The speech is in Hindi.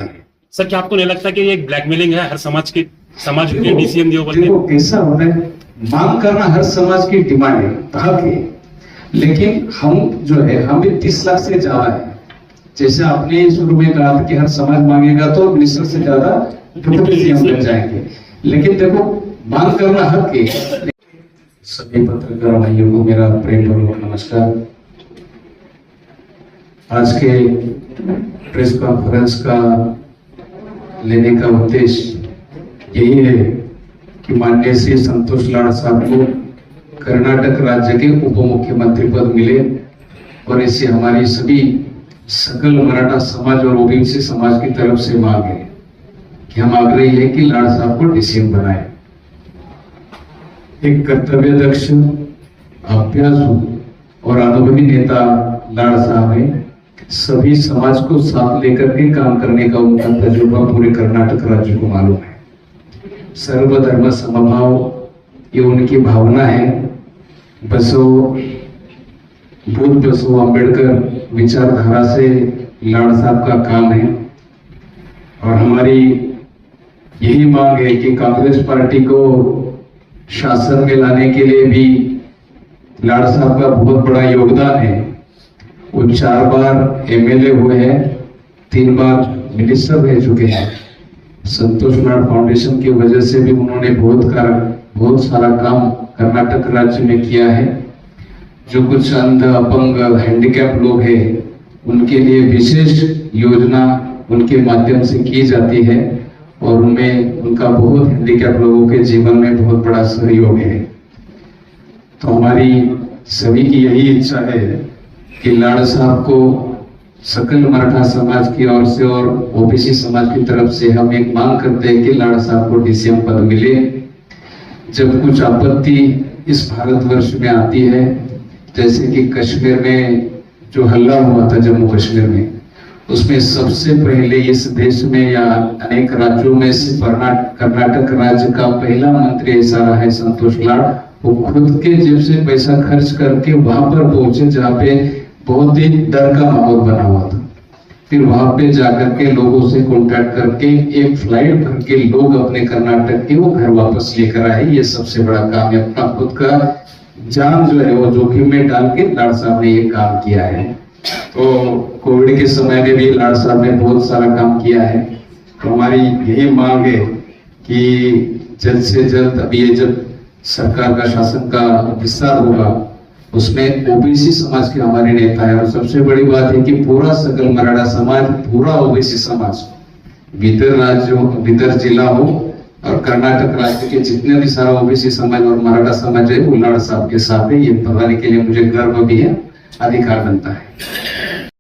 सर क्या आपको नहीं लगता कि ये एक ब्लैकमेलिंग है हर समाज के डीसीएम दियो बोल देखो कैसा होता है, मांग करना हर समाज की डिमांड है, हक है, लेकिन हम जो है हमें 30 लाख से ज्यादा है। जैसे आपने शुरू में कहा था कि हर समाज मांगेगा तो मिनिस्टर से ज्यादा डिप्टी सीएम बन जाएंगे, लेकिन देखो मांग करना हक है। सभी पत्रकार भाइयों को मेरा प्रेम पूर्वक नमस्कार। आज के प्रेस कॉन्फ्रेंस का लेने का उद्देश्य यही है कि माननीय श्री संतोष लाड साहब को कर्नाटक राज्य के उप मुख्यमंत्री पद मिले और इसे हमारी सभी सकल मराठा समाज और ओबीसी समाज की तरफ से मांग है कि हम आग्रही है कि लाड साहब को डीसीएम बनाए। एक कर्तव्यदक्ष, अभ्यासु और अनुभवी नेता लाड साहब है। सभी समाज को साथ लेकर के काम करने का उनका तजुर्बा पूरे कर्नाटक राज्य को मालूम है। सर्वधर्म समभाव ये उनकी भावना है। बुद्ध बसो अम्बेडकर विचारधारा से लाड साहब का काम है और हमारी यही मांग है कि कांग्रेस पार्टी को शासन में लाने के लिए भी लाड साहब का बहुत बड़ा योगदान है। वो 4 बार एमएलए हुए हैं, 3 बार मिनिस्टर रह चुके हैं। संतोष लाड फाउंडेशन की वजह से भी उन्होंने बहुत सारा काम कर्नाटक राज्य में किया है। जो कुछ अंध, अपंग, हैंडीकैप लोग हैं उनके लिए विशेष योजना उनके माध्यम से की जाती है और उनमें उनका बहुत हैंडीकैप लोगों के जीवन में बहुत बड़ा सहयोग है। तो हमारी सभी की यही इच्छा है कि लाड साहब को सकल मराठा समाज की ओर से और ओबीसी समाज की तरफ से हम एक मांग करते हैं कि लाड साहब को डीसीएम पद मिले। जब कुछ आपत्ति इस भारतवर्ष में आती है, जैसे कि कश्मीर में जो हल्ला हुआ था जम्मू कश्मीर में, उसमें सबसे पहले इस देश में या अनेक राज्यों में से कर्नाटक राज्य का पहला मंत्री ऐसा रहा है संतोष लाड। वो खुद के जेब से पैसा खर्च करके वहां पर पहुंचे जहाँ पे बहुत ही डर का माहौल बना हुआ था। फिर वहां पे जाकर के लोगों से कांटेक्ट करके एक फ्लाइट भर के लोग अपने कर्नाटक के वो घर वापस लेकर आए। ये सबसे बड़ा काम है, अपना खुद का जान जो है वो जोखिम में डाल के लाड साहब ने ये काम किया है। तो कोविड के समय में भी लाड साहब ने बहुत सारा काम किया है। तो हमारी यही मांग है कि जल्द से जल्द अभी ये जब सरकार का शासन का विस्तार होगा उसमें ओबीसी समाज के हमारे नेता है। और सबसे बड़ी बात है कि पूरा सकल मराठा समाज, पूरा ओबीसी समाज, बिदर जिला हो और कर्नाटक राज्य के जितने भी सारा ओबीसी समाज और मराठा समाज है वो लाड साहब के साथ है। ये बताने के लिए मुझे गर्व भी है, अधिकार बनता है।